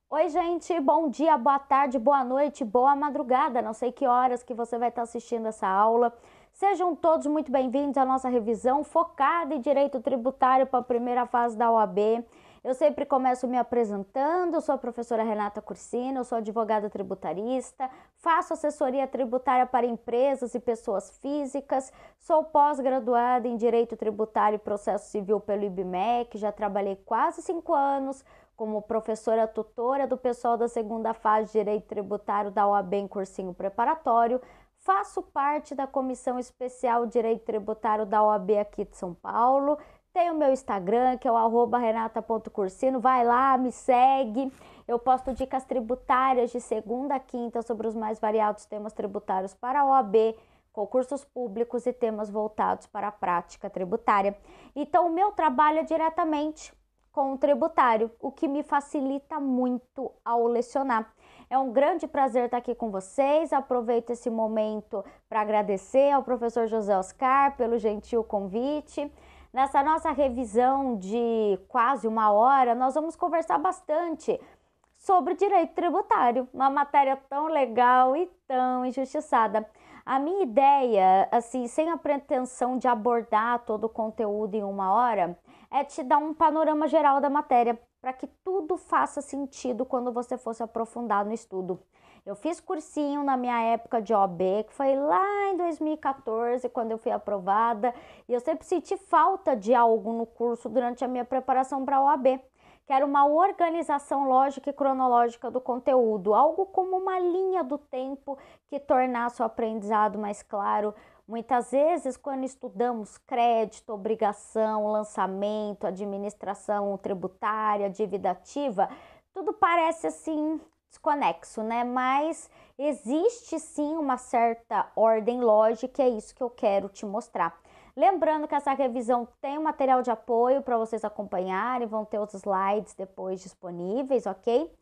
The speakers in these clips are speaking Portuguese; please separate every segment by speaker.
Speaker 1: Oi, gente, bom dia, boa tarde, boa noite, boa madrugada. Não sei que horas que você vai estar assistindo essa aula. Sejam todos muito bem-vindos à nossa revisão focada em direito tributário para a primeira fase da OAB. Eu sempre começo me apresentando, eu sou a professora Renata Cursino, eu sou advogada tributarista, faço assessoria tributária para empresas e pessoas físicas, sou pós-graduada em Direito Tributário e Processo Civil pelo IBMEC, já trabalhei quase 5 anos como professora tutora do pessoal da segunda fase de Direito Tributário da OAB em cursinho preparatório, faço parte da Comissão Especial de Direito Tributário da OAB aqui de São Paulo, tenho meu Instagram, que é o @renata.cursino, vai lá, me segue, eu posto dicas tributárias de segunda a quinta sobre os mais variados temas tributários para a OAB, concursos públicos e temas voltados para a prática tributária. Então, o meu trabalho é diretamente com o tributário, o que me facilita muito ao lecionar. É um grande prazer estar aqui com vocês. Aproveito esse momento para agradecer ao professor José Oscar pelo gentil convite. Nessa nossa revisão de quase 1 hora, nós vamos conversar bastante sobre direito tributário, uma matéria tão legal e tão injustiçada. A minha ideia, assim, sem a pretensão de abordar todo o conteúdo em 1 hora, é te dar um panorama geral da matéria, para que tudo faça sentido quando você for se aprofundar no estudo. Eu fiz cursinho na minha época de OAB, que foi lá em 2014, quando eu fui aprovada, e eu sempre senti falta de algo no curso durante a minha preparação para a OAB, que era uma organização lógica e cronológica do conteúdo, algo como uma linha do tempo que tornasse o aprendizado mais claro. Muitas vezes, quando estudamos crédito, obrigação, lançamento, administração tributária, dívida ativa, tudo parece assim desconexo, né? Mas existe sim uma certa ordem lógica, e é isso que eu quero te mostrar. Lembrando que essa revisão tem um material de apoio para vocês acompanharem, vão ter os slides depois disponíveis, ok?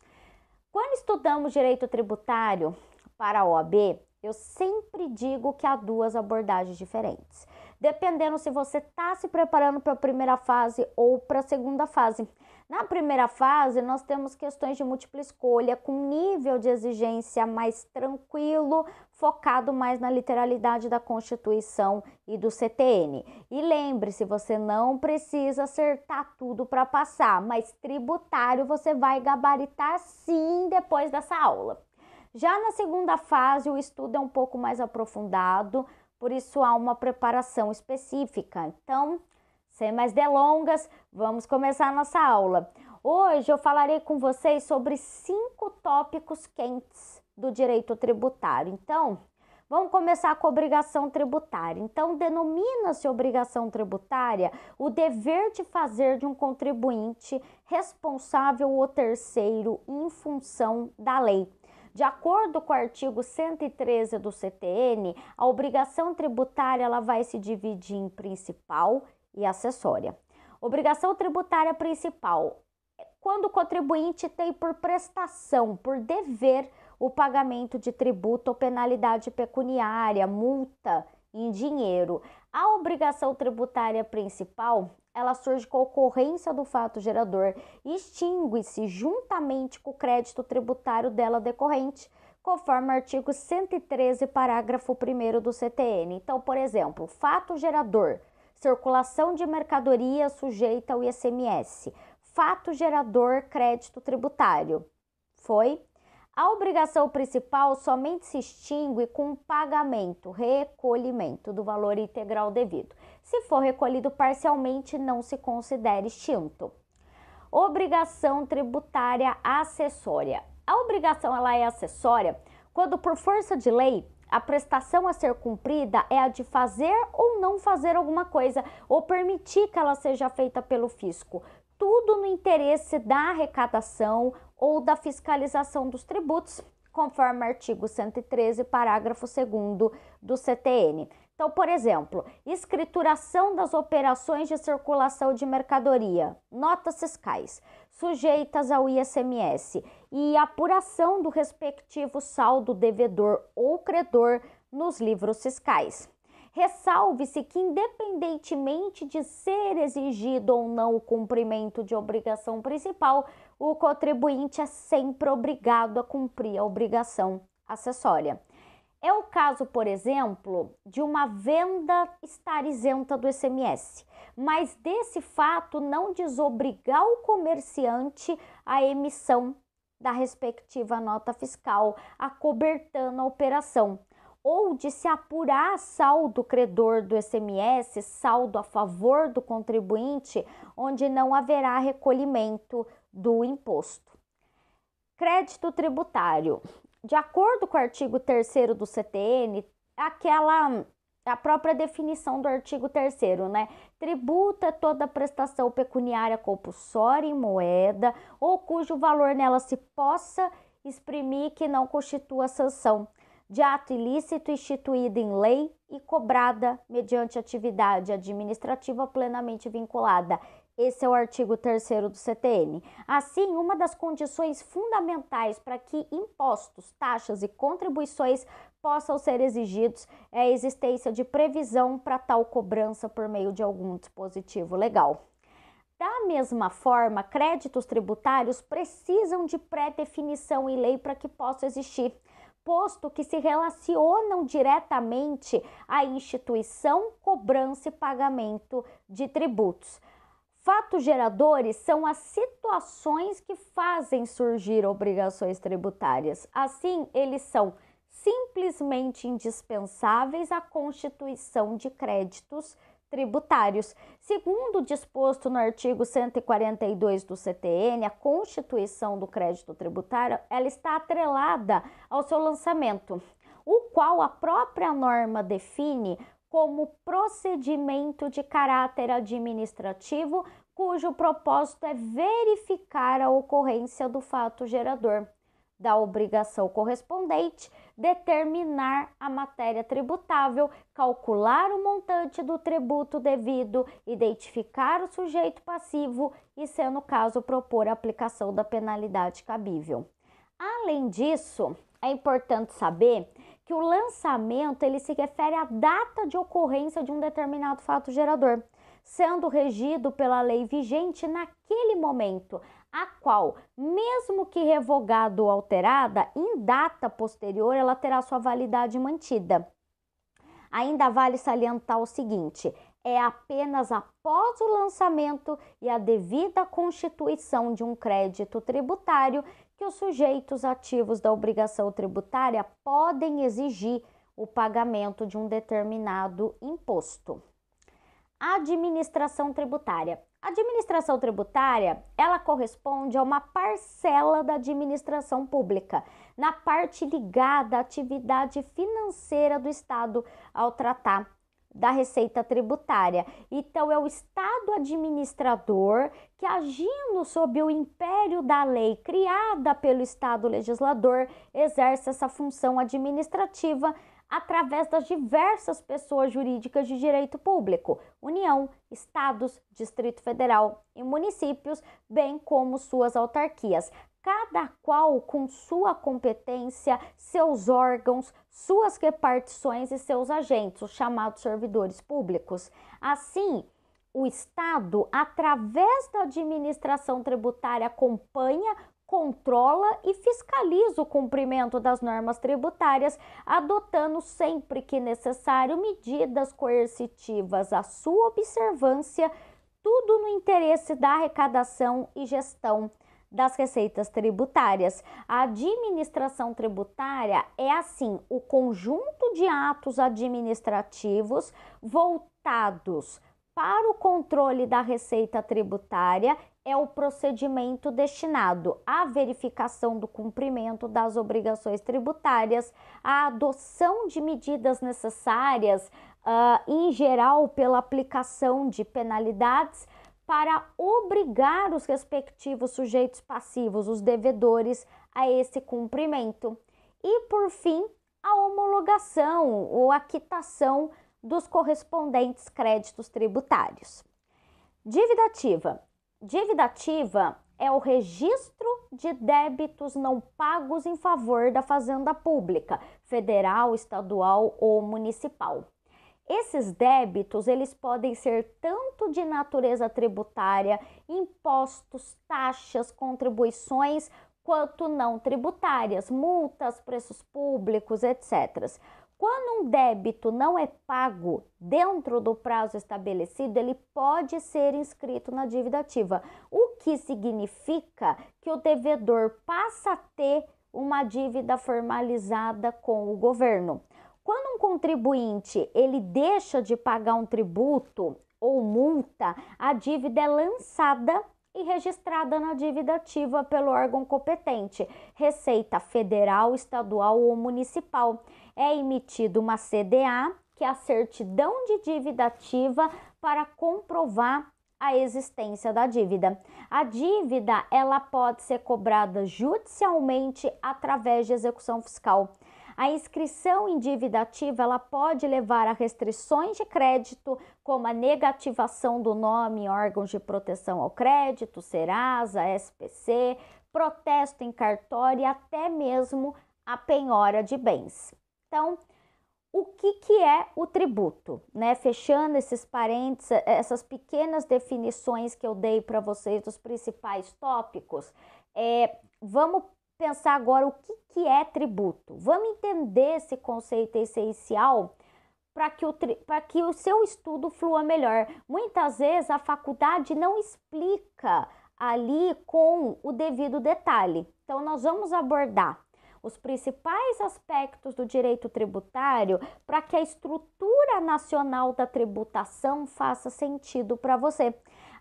Speaker 1: Quando estudamos direito tributário para a OAB, eu sempre digo que há duas abordagens diferentes, dependendo se você está se preparando para a primeira fase ou para a segunda fase. Na primeira fase, nós temos questões de múltipla escolha, com nível de exigência mais tranquilo, focado mais na literalidade da Constituição e do CTN. E lembre-se, você não precisa acertar tudo para passar, mas tributário você vai gabaritar sim depois dessa aula. Já na segunda fase, o estudo é um pouco mais aprofundado, por isso há uma preparação específica. Então, sem mais delongas, vamos começar a nossa aula. Hoje eu falarei com vocês sobre 5 tópicos quentes do direito tributário. Então, vamos começar com a obrigação tributária. Então, denomina-se obrigação tributária o dever de fazer de um contribuinte responsável ou terceiro em função da lei. De acordo com o artigo 113 do CTN, a obrigação tributária ela vai se dividir em principal e acessória. Obrigação tributária principal, quando o contribuinte tem por prestação, por dever, o pagamento de tributo ou penalidade pecuniária, multa em dinheiro. A obrigação tributária principal, ela surge com a ocorrência do fato gerador e extingue-se juntamente com o crédito tributário dela decorrente, conforme o artigo 113, parágrafo 1º do CTN. Então, por exemplo, fato gerador, circulação de mercadoria sujeita ao ICMS. Fato gerador, crédito tributário. Foi? A obrigação principal somente se extingue com o pagamento, recolhimento do valor integral devido. Se for recolhido parcialmente, não se considera extinto. Obrigação tributária acessória. A obrigação ela é acessória quando, por força de lei, a prestação a ser cumprida é a de fazer ou não fazer alguma coisa, ou permitir que ela seja feita pelo fisco. Tudo no interesse da arrecadação ou da fiscalização dos tributos, conforme o artigo 113, parágrafo 2º do CTN. Então, por exemplo, escrituração das operações de circulação de mercadoria, notas fiscais, sujeitas ao ICMS e apuração do respectivo saldo devedor ou credor nos livros fiscais. Ressalve-se que, independentemente de ser exigido ou não o cumprimento de obrigação principal, o contribuinte é sempre obrigado a cumprir a obrigação acessória. É o caso, por exemplo, de uma venda estar isenta do ICMS, mas desse fato não desobrigar o comerciante à emissão da respectiva nota fiscal, acobertando a operação, ou de se apurar saldo credor do ICMS, saldo a favor do contribuinte, onde não haverá recolhimento do imposto. Crédito tributário. De acordo com o artigo 3º do CTN, a própria definição do artigo 3º, né? Tributa toda prestação pecuniária compulsória em moeda ou cujo valor nela se possa exprimir que não constitua sanção de ato ilícito instituído em lei e cobrada mediante atividade administrativa plenamente vinculada. Esse é o artigo 3º do CTN. Assim, uma das condições fundamentais para que impostos, taxas e contribuições possam ser exigidos é a existência de previsão para tal cobrança por meio de algum dispositivo legal. Da mesma forma, créditos tributários precisam de pré-definição em lei para que possam existir, posto que se relacionam diretamente à instituição, cobrança e pagamento de tributos. Fatos geradores são as situações que fazem surgir obrigações tributárias. Assim, eles são simplesmente indispensáveis à constituição de créditos tributários. Segundo o disposto no artigo 142 do CTN, a constituição do crédito tributário ela está atrelada ao seu lançamento, o qual a própria norma define como procedimento de caráter administrativo, cujo propósito é verificar a ocorrência do fato gerador da obrigação correspondente, determinar a matéria tributável, calcular o montante do tributo devido, identificar o sujeito passivo e, sendo o caso, propor a aplicação da penalidade cabível. Além disso, é importante saber que o lançamento ele se refere à data de ocorrência de um determinado fato gerador, sendo regido pela lei vigente naquele momento, a qual, mesmo que revogada ou alterada, em data posterior ela terá sua validade mantida. Ainda vale salientar o seguinte: é apenas após o lançamento e a devida constituição de um crédito tributário que os sujeitos ativos da obrigação tributária podem exigir o pagamento de um determinado imposto. Administração tributária. A administração tributária, ela corresponde a uma parcela da administração pública, na parte ligada à atividade financeira do Estado ao tratar da receita tributária. Então, é o Estado administrador que, agindo sob o império da lei criada pelo Estado legislador, exerce essa função administrativa através das diversas pessoas jurídicas de direito público, União, Estados, Distrito Federal e municípios, bem como suas autarquias, cada qual com sua competência, seus órgãos, suas repartições e seus agentes, os chamados servidores públicos. Assim, o Estado, através da administração tributária, acompanha, controla e fiscaliza o cumprimento das normas tributárias, adotando sempre que necessário medidas coercitivas à sua observância, tudo no interesse da arrecadação e gestão das receitas tributárias. A administração tributária é, assim, o conjunto de atos administrativos voltados para o controle da receita tributária, é o procedimento destinado à verificação do cumprimento das obrigações tributárias, à adoção de medidas necessárias, em geral pela aplicação de penalidades, para obrigar os respectivos sujeitos passivos, os devedores, a esse cumprimento. E, por fim, a homologação ou a quitação dos correspondentes créditos tributários. Dívida ativa. Dívida ativa é o registro de débitos não pagos em favor da fazenda pública, federal, estadual ou municipal. Esses débitos, eles podem ser tanto de natureza tributária, impostos, taxas, contribuições, quanto não tributárias, multas, preços públicos, etc. Quando um débito não é pago dentro do prazo estabelecido, ele pode ser inscrito na dívida ativa, o que significa que o devedor passa a ter uma dívida formalizada com o governo. Quando um contribuinte ele deixa de pagar um tributo ou multa, a dívida é lançada e registrada na dívida ativa pelo órgão competente, Receita Federal, Estadual ou Municipal. É emitida uma CDA, que é a certidão de dívida ativa, para comprovar a existência da dívida. A dívida ela pode ser cobrada judicialmente através de execução fiscal. A inscrição em dívida ativa ela pode levar a restrições de crédito, como a negativação do nome em órgãos de proteção ao crédito, Serasa, SPC, protesto em cartório e até mesmo a penhora de bens. Então, o que é o tributo, né? Fechando esses parênteses, essas pequenas definições que eu dei para vocês dos principais tópicos, vamos pensar agora o que é tributo. Vamos entender esse conceito essencial para que o seu estudo flua melhor. Muitas vezes a faculdade não explica ali com o devido detalhe. Então, nós vamos abordar os principais aspectos do direito tributário para que a estrutura nacional da tributação faça sentido para você.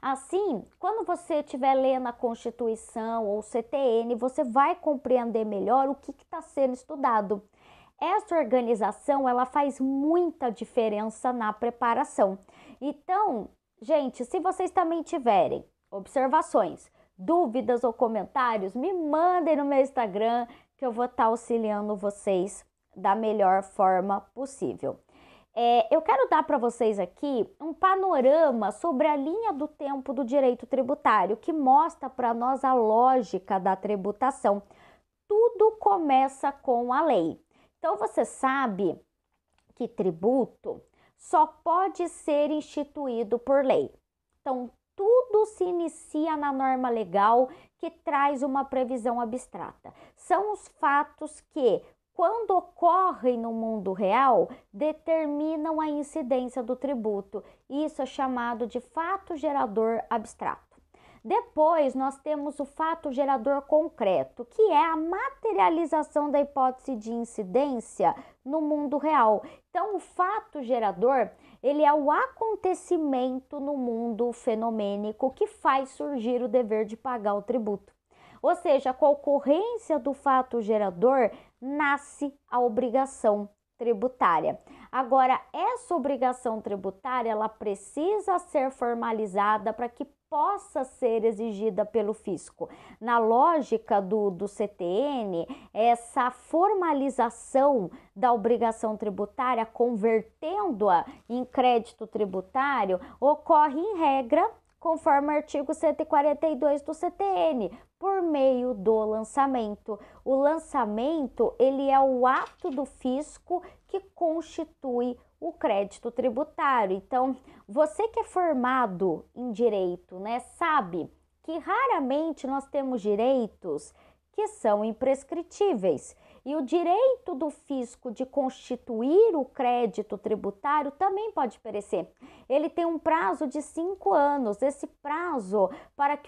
Speaker 1: Assim, quando você estiver lendo a Constituição ou o CTN, você vai compreender melhor o que está sendo estudado. Essa organização, ela faz muita diferença na preparação. Então, gente, se vocês também tiverem observações, dúvidas ou comentários, me mandem no meu Instagram, que eu vou estar auxiliando vocês da melhor forma possível. Eu quero dar para vocês aqui um panorama sobre a linha do tempo do direito tributário, que mostra para nós a lógica da tributação. Tudo começa com a lei. Então, você sabe que tributo só pode ser instituído por lei. Então, tudo se inicia na norma legal que traz uma previsão abstrata. São os fatos que, quando ocorrem no mundo real, determinam a incidência do tributo. Isso é chamado de fato gerador abstrato. Depois, nós temos o fato gerador concreto, que é a materialização da hipótese de incidência no mundo real. Então, o fato gerador, ele é o acontecimento no mundo fenomênico que faz surgir o dever de pagar o tributo. Ou seja, com a ocorrência do fato gerador, nasce a obrigação tributária. Agora, essa obrigação tributária, ela precisa ser formalizada para que possa ser exigida pelo fisco. Na lógica do CTN, essa formalização da obrigação tributária, convertendo-a em crédito tributário, ocorre em regra, conforme o artigo 142 do CTN, por meio do lançamento. O lançamento, ele é o ato do fisco que constitui o crédito tributário. Então, você que é formado em direito, né, sabe que raramente nós temos direitos que são imprescritíveis. E o direito do fisco de constituir o crédito tributário também pode perecer. Ele tem um prazo de 5 anos. Esse prazo para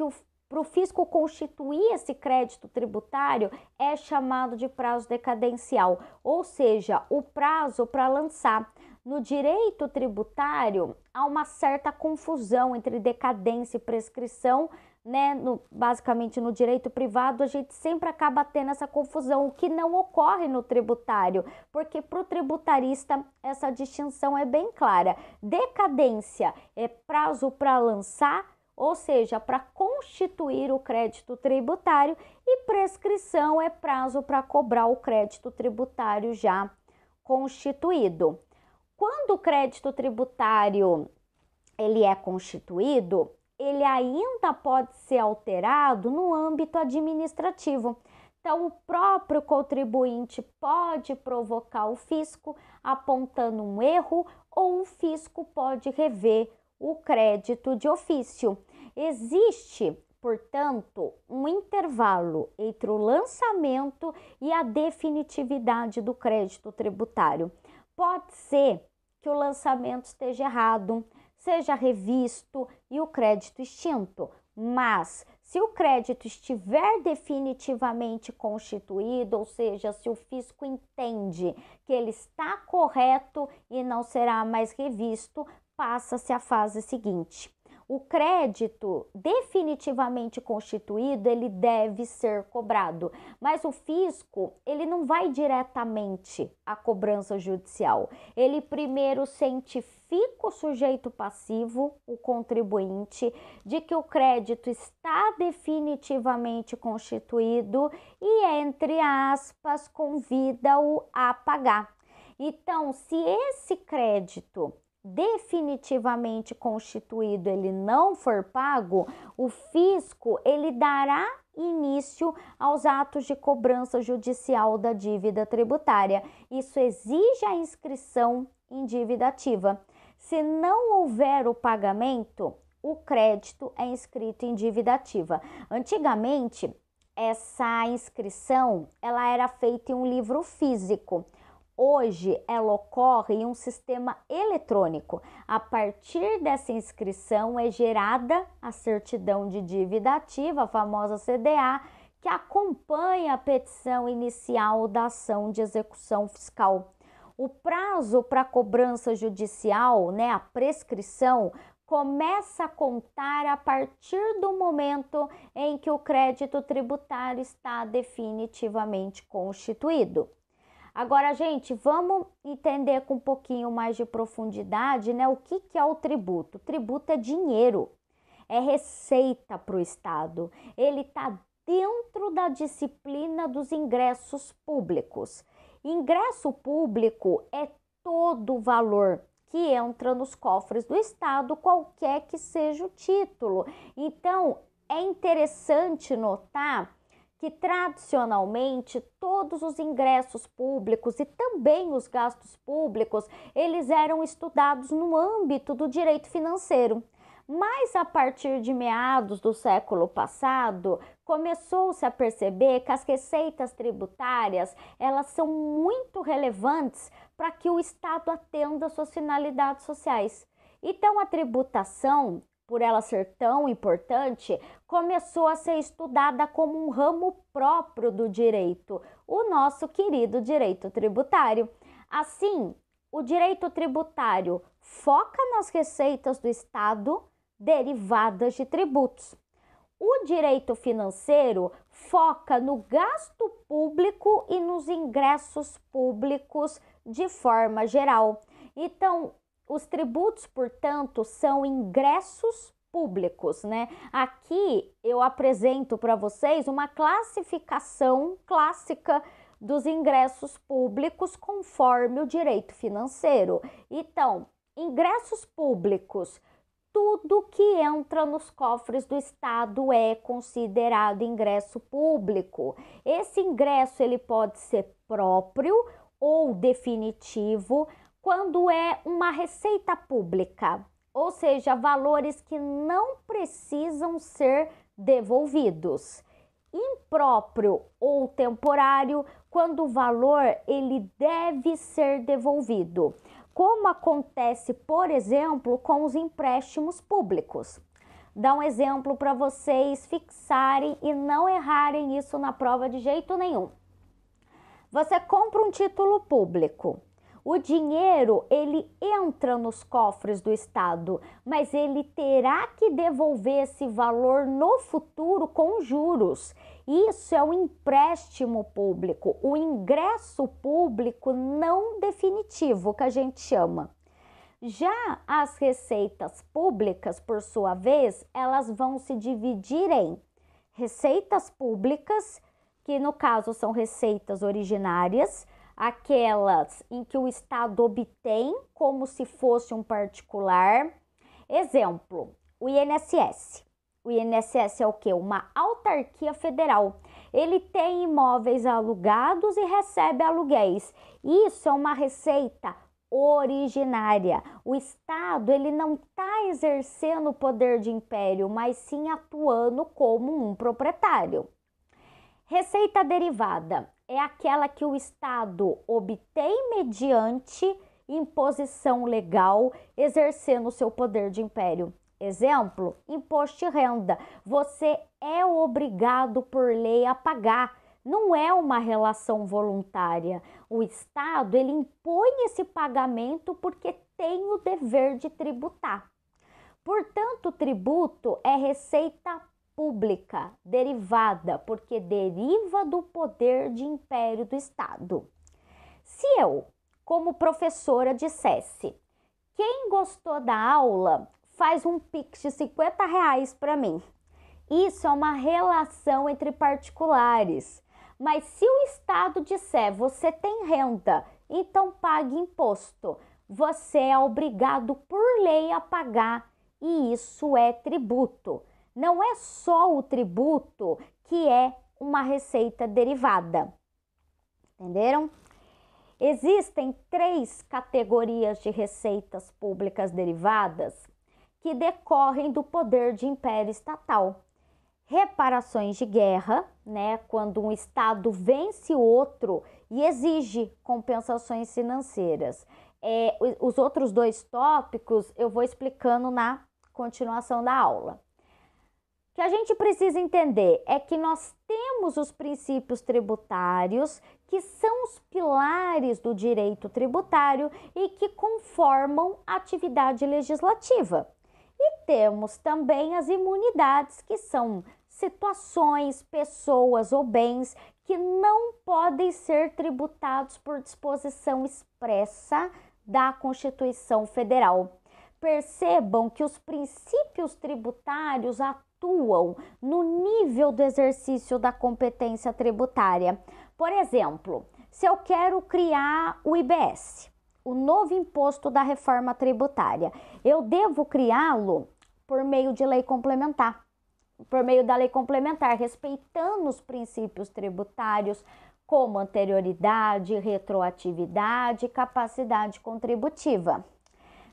Speaker 1: o fisco constituir esse crédito tributário é chamado de prazo decadencial, ou seja, o prazo para lançar. No direito tributário, há uma certa confusão entre decadência e prescrição, né? Basicamente, no direito privado, a gente sempre acaba tendo essa confusão, o que não ocorre no tributário, porque para o tributarista essa distinção é bem clara. Decadência é prazo para lançar, ou seja, para constituir o crédito tributário, e prescrição é prazo para cobrar o crédito tributário já constituído. Quando o crédito tributário ele é constituído, ele ainda pode ser alterado no âmbito administrativo. Então, o próprio contribuinte pode provocar o fisco apontando um erro ou o fisco pode rever o crédito de ofício. Existe, portanto, um intervalo entre o lançamento e a definitividade do crédito tributário. Pode ser que o lançamento esteja errado, seja revisto e o crédito extinto, mas se o crédito estiver definitivamente constituído, ou seja, se o fisco entende que ele está correto e não será mais revisto, passa-se à fase seguinte. O crédito definitivamente constituído, ele deve ser cobrado, mas o fisco, ele não vai diretamente à cobrança judicial. Ele primeiro cientifica o sujeito passivo, o contribuinte, de que o crédito está definitivamente constituído e, entre aspas, convida-o a pagar. Então, se esse crédito definitivamente constituído ele não for pago, o fisco ele dará início aos atos de cobrança judicial da dívida tributária. Isso exige a inscrição em dívida ativa. Se não houver o pagamento, o crédito é inscrito em dívida ativa. Antigamente, essa inscrição ela era feita em um livro físico. Hoje, ela ocorre em um sistema eletrônico. A partir dessa inscrição é gerada a certidão de dívida ativa, a famosa CDA, que acompanha a petição inicial da ação de execução fiscal. O prazo para cobrança judicial, a prescrição, começa a contar a partir do momento em que o crédito tributário está definitivamente constituído. Agora, gente, vamos entender com um pouquinho mais de profundidade, o que é o tributo. O tributo é dinheiro, é receita para o Estado. Ele está dentro da disciplina dos ingressos públicos. Ingresso público é todo o valor que entra nos cofres do Estado, qualquer que seja o título. Então, é interessante notar que tradicionalmente todos os ingressos públicos e também os gastos públicos, eles eram estudados no âmbito do direito financeiro. Mas a partir de meados do século passado, começou-se a perceber que as receitas tributárias, elas são muito relevantes para que o Estado atenda suas finalidades sociais. Então, a tributação, por ela ser tão importante, começou a ser estudada como um ramo próprio do direito, o nosso querido direito tributário. Assim, o direito tributário foca nas receitas do Estado derivadas de tributos. O direito financeiro foca no gasto público e nos ingressos públicos de forma geral. Então, os tributos, portanto, são ingressos públicos, Aqui eu apresento para vocês uma classificação clássica dos ingressos públicos conforme o direito financeiro. Então, ingressos públicos, tudo que entra nos cofres do Estado é considerado ingresso público. Esse ingresso ele pode ser próprio ou definitivo, quando é uma receita pública, ou seja, valores que não precisam ser devolvidos. Impróprio ou temporário, quando o valor ele deve ser devolvido, como acontece, por exemplo, com os empréstimos públicos. Dá um exemplo para vocês fixarem e não errarem isso na prova de jeito nenhum. Você compra um título público. O dinheiro, ele entra nos cofres do Estado, mas ele terá que devolver esse valor no futuro com juros. Isso é um empréstimo público, o ingresso público não definitivo, que a gente chama. Já as receitas públicas, por sua vez, elas vão se dividir em receitas públicas, que no caso são receitas originárias, aquelas em que o Estado obtém como se fosse um particular. Exemplo, o INSS. O INSS é o quê? Uma autarquia federal. Ele tem imóveis alugados e recebe aluguéis. Isso é uma receita originária. O Estado, ele não está exercendo o poder de império, mas sim atuando como um proprietário. Receita derivada é aquela que o Estado obtém mediante imposição legal, exercendo o seu poder de império. Exemplo, imposto de renda. Você é obrigado por lei a pagar. Não é uma relação voluntária. O Estado, ele impõe esse pagamento porque tem o dever de tributar. Portanto, o tributo é receita pública, derivada, porque deriva do poder de império do Estado. Se eu, como professora, dissesse: quem gostou da aula, faz um Pix de R$50 para mim. Isso é uma relação entre particulares. Mas se o Estado disser: você tem renda, então pague imposto, você é obrigado por lei a pagar, e isso é tributo. Não é só o tributo que é uma receita derivada. Entenderam? Existem 3 categorias de receitas públicas derivadas que decorrem do poder de império estatal. Reparações de guerra, né, quando um Estado vence outro e exige compensações financeiras. Os outros 2 tópicos eu vou explicando na continuação da aula. O que a gente precisa entender é que nós temos os princípios tributários, que são os pilares do direito tributário e que conformam a atividade legislativa. E temos também as imunidades, que são situações, pessoas ou bens que não podem ser tributados por disposição expressa da Constituição Federal. Percebam que os princípios tributários atuam no nível do exercício da competência tributária. Por exemplo, se eu quero criar o IBS, o novo imposto da reforma tributária, eu devo criá-lo por meio de lei complementar, respeitando os princípios tributários como anterioridade, retroatividade e capacidade contributiva.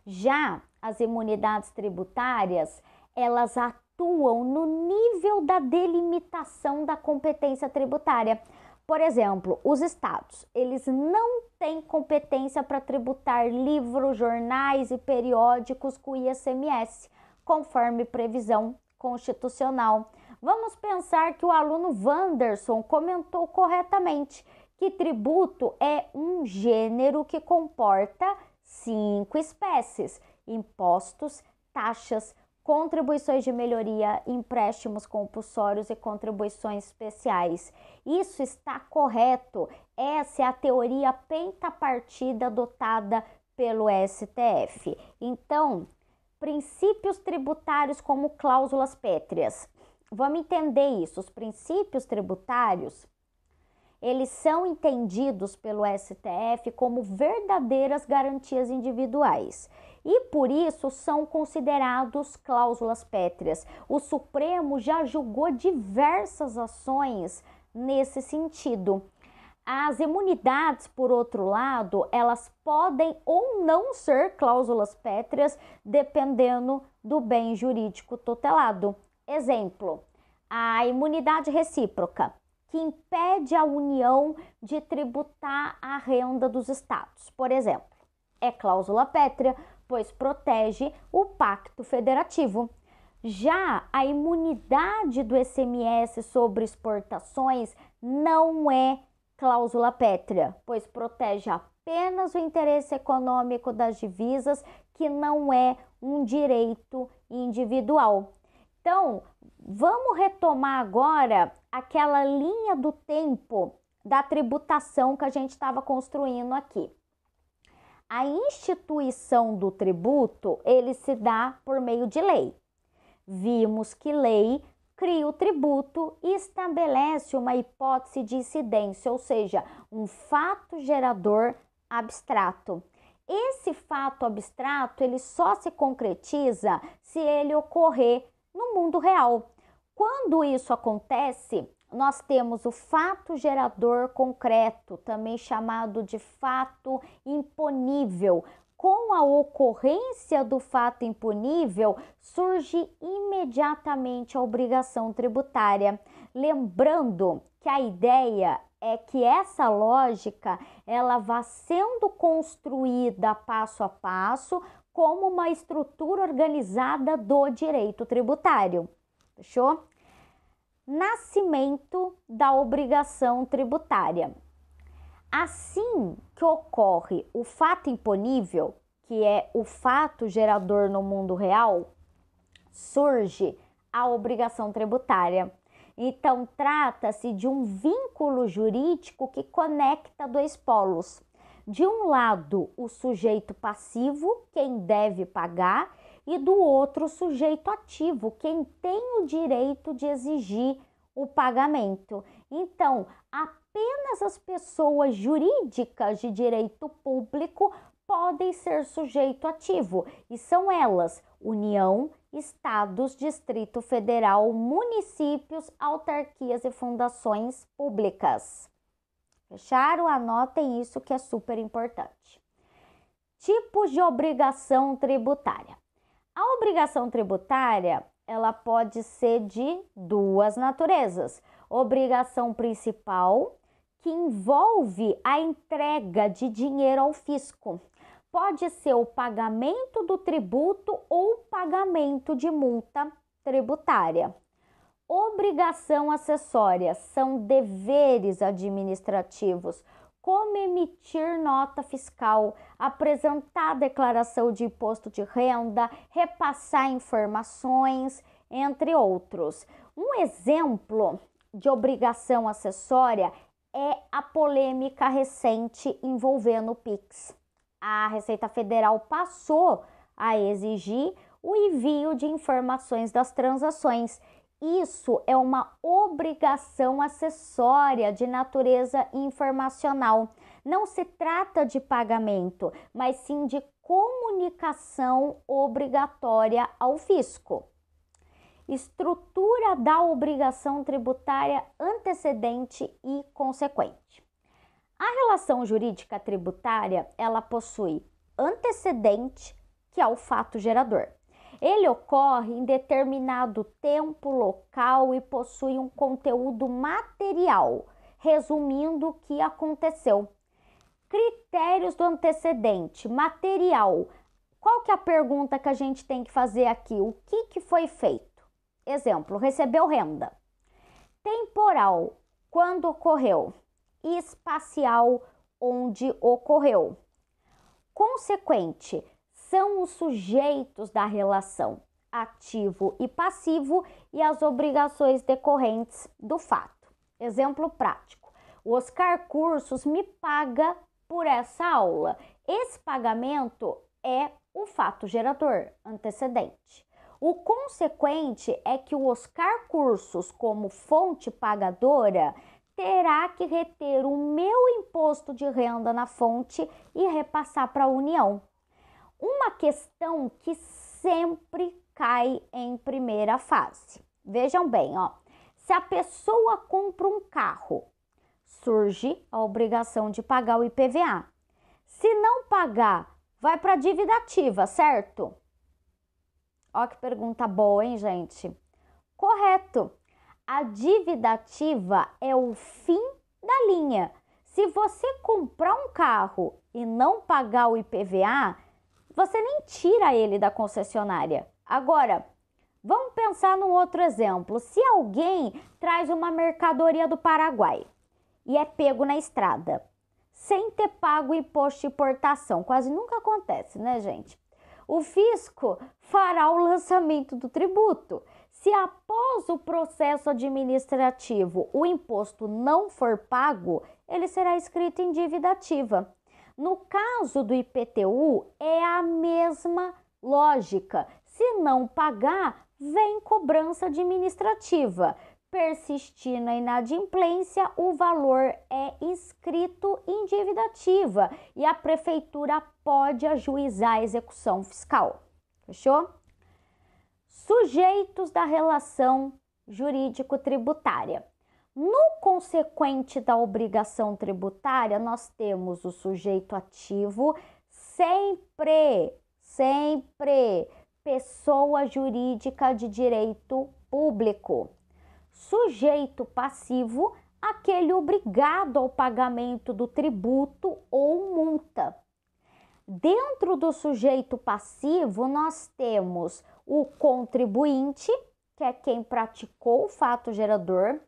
Speaker 1: Já as imunidades tributárias, elas atuam no nível da delimitação da competência tributária. Por exemplo, os estados, eles não têm competência para tributar livros, jornais e periódicos com ICMS, conforme previsão constitucional. Vamos pensar que o aluno Wanderson comentou corretamente que tributo é um gênero que comporta 5 espécies: impostos, taxas, contribuições de melhoria, empréstimos compulsórios e contribuições especiais. Isso está correto. Essa é a teoria pentapartida adotada pelo STF. Então, princípios tributários como cláusulas pétreas. Vamos entender isso. Os princípios tributários, eles são entendidos pelo STF como verdadeiras garantias individuais e, por isso, são considerados cláusulas pétreas. O Supremo já julgou diversas ações nesse sentido. As imunidades, por outro lado, elas podem ou não ser cláusulas pétreas, dependendo do bem jurídico tutelado. Exemplo, a imunidade recíproca, que impede a União de tributar a renda dos estados, por exemplo, é cláusula pétrea, pois protege o pacto federativo. Já a imunidade do ICMS sobre exportações não é cláusula pétrea, pois protege apenas o interesse econômico das divisas, que não é um direito individual. Então, vamos retomar agora aquela linha do tempo da tributação que a gente estava construindo aqui. A instituição do tributo, ele se dá por meio de lei. Vimos que lei cria o tributo e estabelece uma hipótese de incidência, ou seja, um fato gerador abstrato. Esse fato abstrato, ele só se concretiza se ele ocorrer no mundo real. Quando isso acontece, nós temos o fato gerador concreto, também chamado de fato imponível. Com a ocorrência do fato imponível, surge imediatamente a obrigação tributária. Lembrando que a ideia é que essa lógica ela vá sendo construída passo a passo como uma estrutura organizada do direito tributário. Fechou? Nascimento da obrigação tributária. Assim que ocorre o fato imponível, que é o fato gerador no mundo real, surge a obrigação tributária. Então, trata-se de um vínculo jurídico que conecta dois polos. De um lado, o sujeito passivo, quem deve pagar, e do outro, o sujeito ativo, quem tem o direito de exigir o pagamento. Então, apenas as pessoas jurídicas de direito público podem ser sujeito ativo, e são elas: União, Estados, Distrito Federal, municípios, autarquias e fundações públicas. Fecharam? Anotem isso que é super importante. Tipos de obrigação tributária. A obrigação tributária, ela pode ser de duas naturezas. Obrigação principal, que envolve a entrega de dinheiro ao fisco. Pode ser o pagamento do tributo ou pagamento de multa tributária. Obrigação acessória são deveres administrativos, como emitir nota fiscal, apresentar declaração de imposto de renda, repassar informações, entre outros. Um exemplo de obrigação acessória é a polêmica recente envolvendo o Pix. A Receita Federal passou a exigir o envio de informações das transações. Isso é uma obrigação acessória de natureza informacional. Não se trata de pagamento, mas sim de comunicação obrigatória ao fisco. Estrutura da obrigação tributária antecedente e consequente. A relação jurídica tributária, ela possui antecedente, que é o fato gerador. Ele ocorre em determinado tempo, local e possui um conteúdo material, resumindo o que aconteceu. Critérios do antecedente, material. Qual que é a pergunta que a gente tem que fazer aqui? O que foi feito? Exemplo, recebeu renda. Temporal, quando ocorreu? Espacial, onde ocorreu. Consequente, são os sujeitos da relação ativo e passivo e as obrigações decorrentes do fato. Exemplo prático: o Oscar Cursos me paga por essa aula. Esse pagamento é o fato gerador antecedente. O consequente é que o Oscar Cursos, como fonte pagadora, terá que reter o meu imposto de renda na fonte e repassar para a União. Uma questão que sempre cai em primeira fase. Vejam bem, ó. Se a pessoa compra um carro, surge a obrigação de pagar o IPVA. Se não pagar, vai para a dívida ativa, certo? Ó que pergunta boa, hein, gente? Correto. A dívida ativa é o fim da linha. Se você comprar um carro e não pagar o IPVA, você nem tira ele da concessionária. Agora, vamos pensar num outro exemplo. Se alguém traz uma mercadoria do Paraguai e é pego na estrada, sem ter pago o imposto de importação, quase nunca acontece, né, gente? O fisco fará o lançamento do tributo. Se após o processo administrativo o imposto não for pago, ele será inscrito em dívida ativa. No caso do IPTU, é a mesma lógica. Se não pagar, vem cobrança administrativa. Persistindo a inadimplência, o valor é inscrito em dívida ativa e a prefeitura pode ajuizar a execução fiscal. Fechou? Sujeitos da relação jurídico-tributária. No consequente da obrigação tributária, nós temos o sujeito ativo, sempre pessoa jurídica de direito público. Sujeito passivo, aquele obrigado ao pagamento do tributo ou multa. Dentro do sujeito passivo, nós temos o contribuinte, que é quem praticou o fato gerador.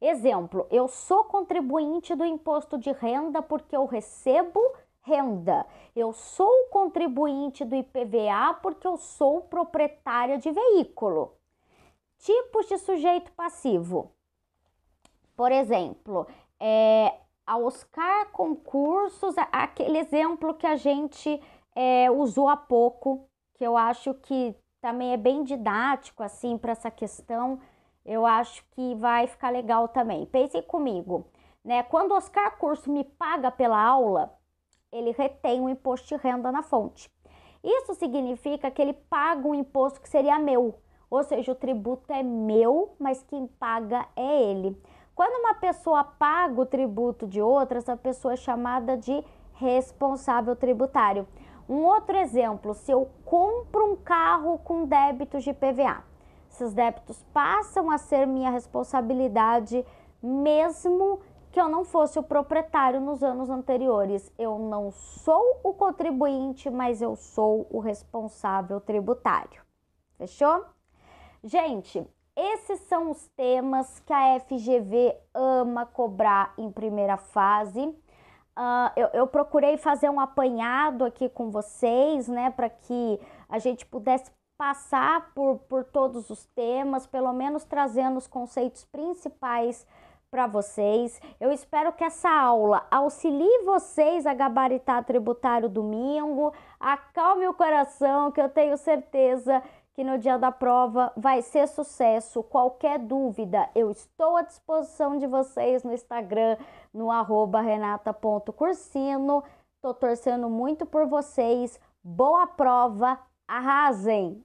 Speaker 1: Exemplo, eu sou contribuinte do imposto de renda porque eu recebo renda. Eu sou contribuinte do IPVA porque eu sou proprietária de veículo. Tipos de sujeito passivo. Por exemplo, a Oscar Concursos, aquele exemplo que a gente usou há pouco, que eu acho que também é bem didático assim para essa questão. Eu acho que vai ficar legal também. Pense comigo, né? Quando o Oscar Curso me paga pela aula, ele retém o imposto de renda na fonte. Isso significa que ele paga um imposto que seria meu, ou seja, o tributo é meu, mas quem paga é ele. Quando uma pessoa paga o tributo de outra, essa pessoa é chamada de responsável tributário. Um outro exemplo, se eu compro um carro com débitos de IPVA, esses débitos passam a ser minha responsabilidade, mesmo que eu não fosse o proprietário nos anos anteriores. Eu não sou o contribuinte, mas eu sou o responsável tributário. Fechou? Gente, esses são os temas que a FGV ama cobrar em primeira fase. Eu procurei fazer um apanhado aqui com vocês, né, para que a gente pudesse passar por todos os temas, pelo menos trazendo os conceitos principais para vocês. Eu espero que essa aula auxilie vocês a gabaritar tributário domingo, acalme o coração, que eu tenho certeza que no dia da prova vai ser sucesso. Qualquer dúvida, eu estou à disposição de vocês no Instagram, no @renata.cursino. Tô torcendo muito por vocês. Boa prova, arrasem!